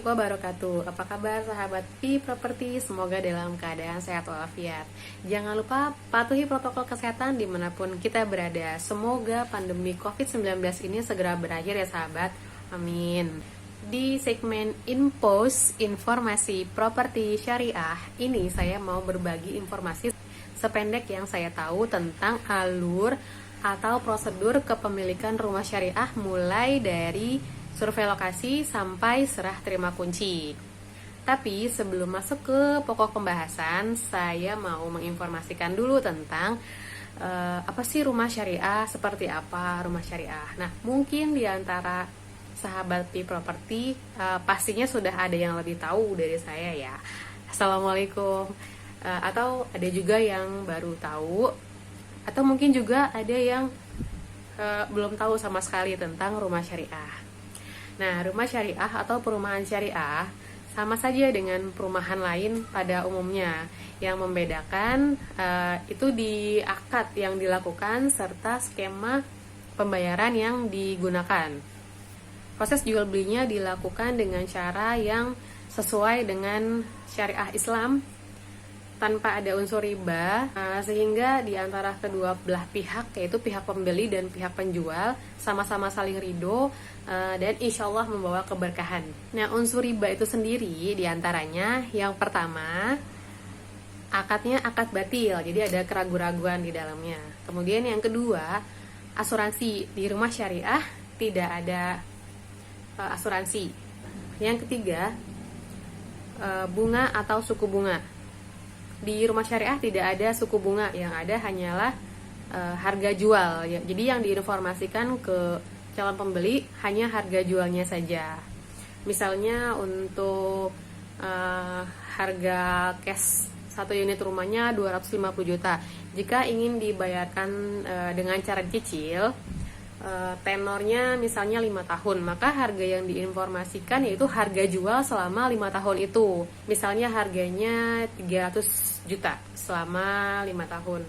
warahmatullahi wabarakatuh. Apa kabar sahabat Pi Properti? Semoga dalam keadaan sehat walafiat. Jangan lupa patuhi protokol kesehatan dimanapun kita berada. Semoga pandemi COVID-19 ini segera berakhir ya sahabat. Amin. Di segmen Infos Informasi Properti Syariah ini saya mau berbagi informasi sependek yang saya tahu tentang alur atau prosedur kepemilikan rumah syariah mulai dari survei lokasi sampai serah terima kunci. Tapi sebelum masuk ke pokok pembahasan, saya mau menginformasikan dulu tentang apa sih rumah syariah, seperti apa rumah syariah. Nah, mungkin di antara sahabat di properti pastinya sudah ada yang lebih tahu dari saya ya. Assalamualaikum. Atau ada juga yang baru tahu, atau mungkin juga ada yang belum tahu sama sekali tentang rumah syariah. Nah, rumah syariah atau perumahan syariah sama saja dengan perumahan lain pada umumnya. Yang membedakan itu di akad yang dilakukan serta skema pembayaran yang digunakan. Proses jual belinya dilakukan dengan cara yang sesuai dengan syariah Islam tanpa ada unsur riba, sehingga di antara kedua belah pihak, yaitu pihak pembeli dan pihak penjual, sama-sama saling ridho dan insya Allah membawa keberkahan. Nah, unsur riba itu sendiri diantaranya yang pertama, akadnya akad batil, jadi ada keraguan-raguan di dalamnya. Kemudian yang kedua, asuransi. Di rumah syariah tidak ada asuransi. Yang ketiga, bunga atau suku bunga. Di rumah syariah tidak ada suku bunga, yang ada hanyalah harga jual ya. Jadi yang diinformasikan ke calon pembeli hanya harga jualnya saja. Misalnya untuk harga cash 1 unit rumahnya 250 juta. Jika ingin dibayarkan dengan cara cicil, tenornya misalnya 5 tahun, maka harga yang diinformasikan yaitu harga jual selama 5 tahun itu. Misalnya harganya 300 juta selama 5 tahun,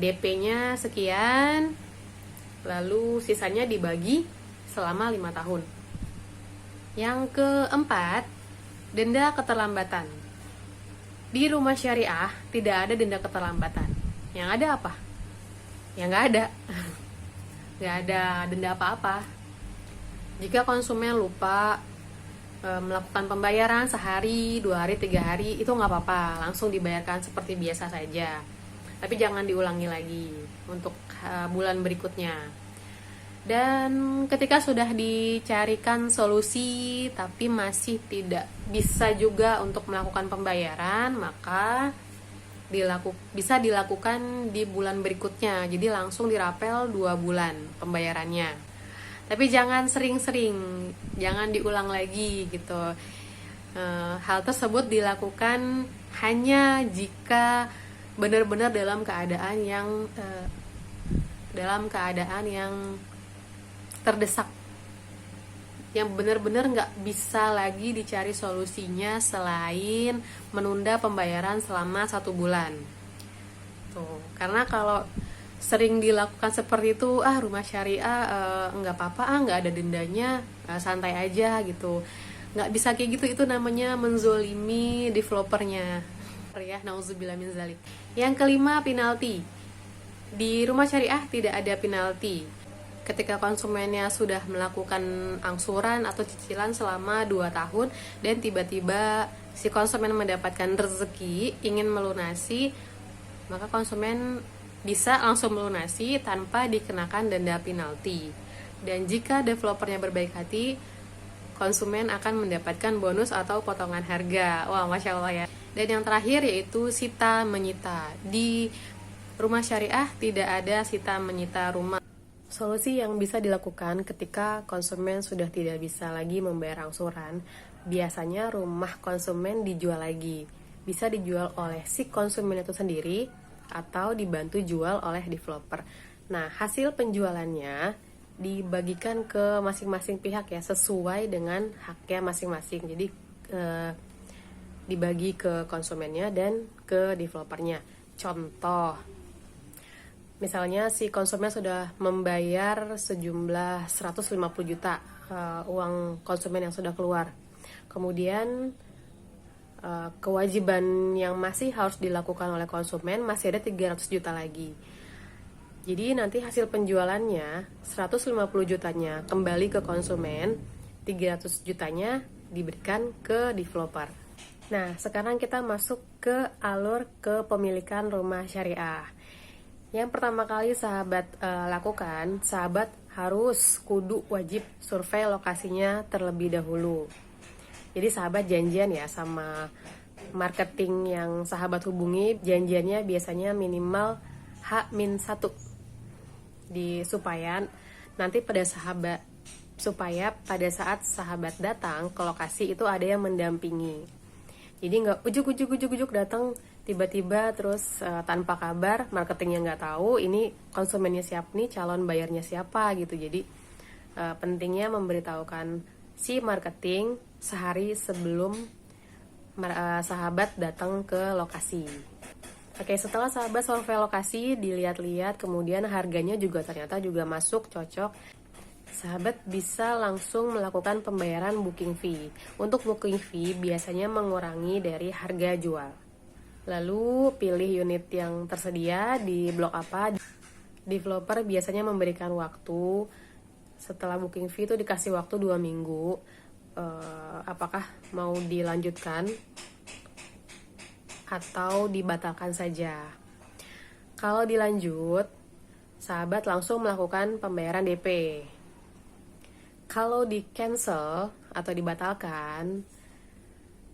DP-nya sekian, lalu sisanya dibagi selama 5 tahun. Yang keempat, denda keterlambatan. Di rumah syariah tidak ada denda keterlambatan. Yang ada apa? Ya nggak ada. Nggak ada denda apa-apa. Jika konsumen lupa melakukan pembayaran sehari, 2 hari, 3 hari, itu nggak apa-apa, langsung dibayarkan seperti biasa saja. Tapi jangan diulangi lagi untuk bulan berikutnya. Dan ketika sudah dicarikan solusi tapi masih tidak bisa juga untuk melakukan pembayaran, maka bisa dilakukan di bulan berikutnya. Jadi langsung dirapel 2 bulan pembayarannya. Tapi jangan sering-sering, jangan diulang lagi gitu. Hal tersebut dilakukan hanya jika benar-benar dalam keadaan yang terdesak, yang benar-benar nggak bisa lagi dicari solusinya selain menunda pembayaran selama 1 bulan. Tuh, karena kalau sering dilakukan seperti itu, rumah syariah nggak apa-apa, nggak ada dendanya, santai aja gitu. Nggak bisa kayak gitu, itu namanya menzolimi developernya ya, nauzubillah min zalik. Yang kelima, penalti. Di rumah syariah tidak ada penalti. Ketika konsumennya sudah melakukan angsuran atau cicilan selama 2 tahun dan tiba-tiba si konsumen mendapatkan rezeki ingin melunasi, maka konsumen bisa langsung melunasi tanpa dikenakan denda penalti. Dan jika developernya berbaik hati, konsumen akan mendapatkan bonus atau potongan harga. Wah, Masya Allah ya. Dan yang terakhir yaitu sita menyita. Di rumah syariah tidak ada sita menyita rumah. Solusi yang bisa dilakukan ketika konsumen sudah tidak bisa lagi membayar angsuran, biasanya rumah konsumen dijual lagi. Bisa dijual oleh si konsumen itu sendiri atau dibantu jual oleh developer. Nah, hasil penjualannya dibagikan ke masing-masing pihak ya, sesuai dengan haknya masing-masing. Jadi dibagi ke konsumennya dan ke developernya. Contoh, misalnya si konsumen sudah membayar sejumlah 150 juta uang konsumen yang sudah keluar. Kemudian kewajiban yang masih harus dilakukan oleh konsumen masih ada 300 juta lagi. Jadi nanti hasil penjualannya 150 jutanya kembali ke konsumen, 300 jutanya diberikan ke developer. Nah, sekarang kita masuk ke alur kepemilikan rumah syariah. Yang pertama kali sahabat lakukan, sahabat harus wajib survei lokasinya terlebih dahulu. Jadi sahabat janjian ya sama marketing yang sahabat hubungi, janjiannya biasanya minimal H-1 supaya pada saat sahabat datang ke lokasi itu ada yang mendampingi. Jadi nggak ujuk datang tiba-tiba terus tanpa kabar, marketingnya nggak tahu ini konsumennya siapa nih, calon bayarnya siapa gitu. Jadi pentingnya memberitahukan si marketing sehari sebelum sahabat datang ke lokasi. Oke, setelah sahabat survei lokasi, dilihat-lihat, kemudian harganya juga ternyata juga masuk, cocok, sahabat bisa langsung melakukan pembayaran booking fee. Untuk booking fee biasanya mengurangi dari harga jual. Lalu pilih unit yang tersedia di blok apa. Developer biasanya memberikan waktu, setelah booking fee itu dikasih waktu 2 minggu, apakah mau dilanjutkan atau dibatalkan saja. Kalau dilanjut, sahabat langsung melakukan pembayaran DP. Kalau di cancel atau dibatalkan,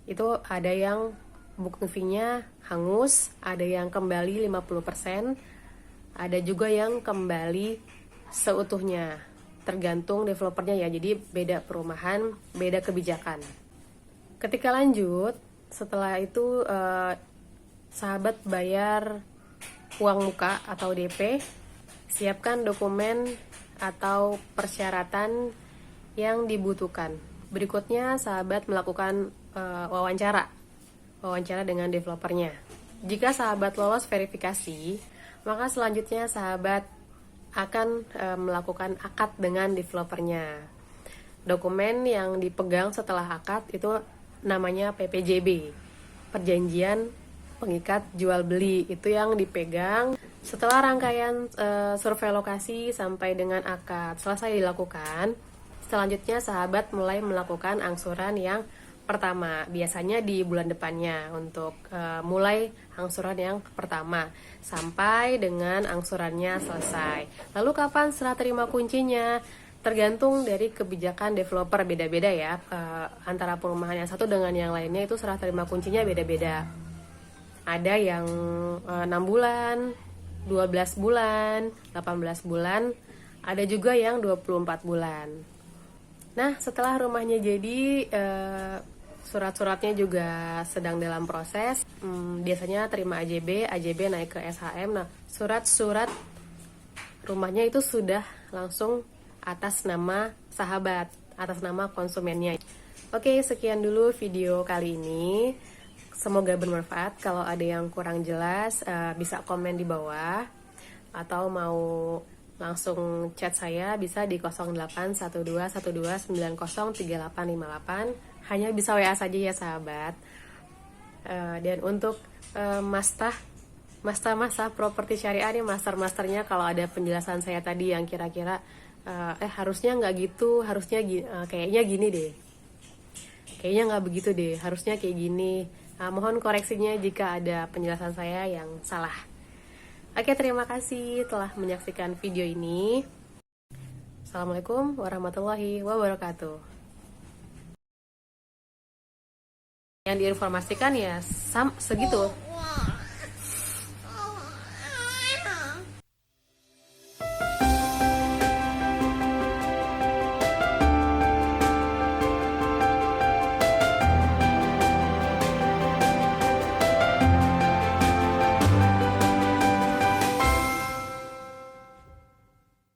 itu ada yang booking fee-nya hangus, ada yang kembali 50%, ada juga yang kembali seutuhnya. Tergantung developernya ya, jadi beda perumahan, beda kebijakan. Ketika lanjut, setelah itu sahabat bayar uang muka atau DP, siapkan dokumen atau persyaratan yang dibutuhkan. Berikutnya sahabat melakukan wawancara dengan developernya. Jika sahabat lolos verifikasi, maka selanjutnya sahabat akan melakukan akad dengan developernya. Dokumen yang dipegang setelah akad itu namanya PPJB, perjanjian pengikat jual beli, itu yang dipegang setelah rangkaian survei lokasi sampai dengan akad selesai dilakukan. Selanjutnya sahabat mulai melakukan angsuran yang pertama, biasanya di bulan depannya untuk mulai angsuran yang pertama sampai dengan angsurannya selesai. Lalu kapan serah terima kuncinya? Tergantung dari kebijakan developer, beda-beda ya, antara perumahan yang satu dengan yang lainnya itu serah terima kuncinya beda-beda. Ada yang 6 bulan, 12 bulan, 18 bulan, ada juga yang 24 bulan. Nah, setelah rumahnya jadi, surat-suratnya juga sedang dalam proses, biasanya terima AJB naik ke SHM. Nah, surat-surat rumahnya itu sudah langsung atas nama sahabat, atas nama konsumennya. Oke, sekian dulu video kali ini. Semoga bermanfaat. Kalau ada yang kurang jelas, bisa komen di bawah. Atau mau langsung chat saya, bisa di 081212903858. Hanya bisa WA saja ya sahabat. Dan untuk master properti syariah nih, masternya kalau ada penjelasan saya tadi yang kira-kira harusnya nggak gitu, harusnya kayaknya gini deh, kayaknya nggak begitu deh, harusnya kayak gini, mohon koreksinya jika ada penjelasan saya yang salah. Oke, terima kasih telah menyaksikan video ini. Assalamualaikum warahmatullahi wabarakatuh. Yang diinformasikan ya segitu.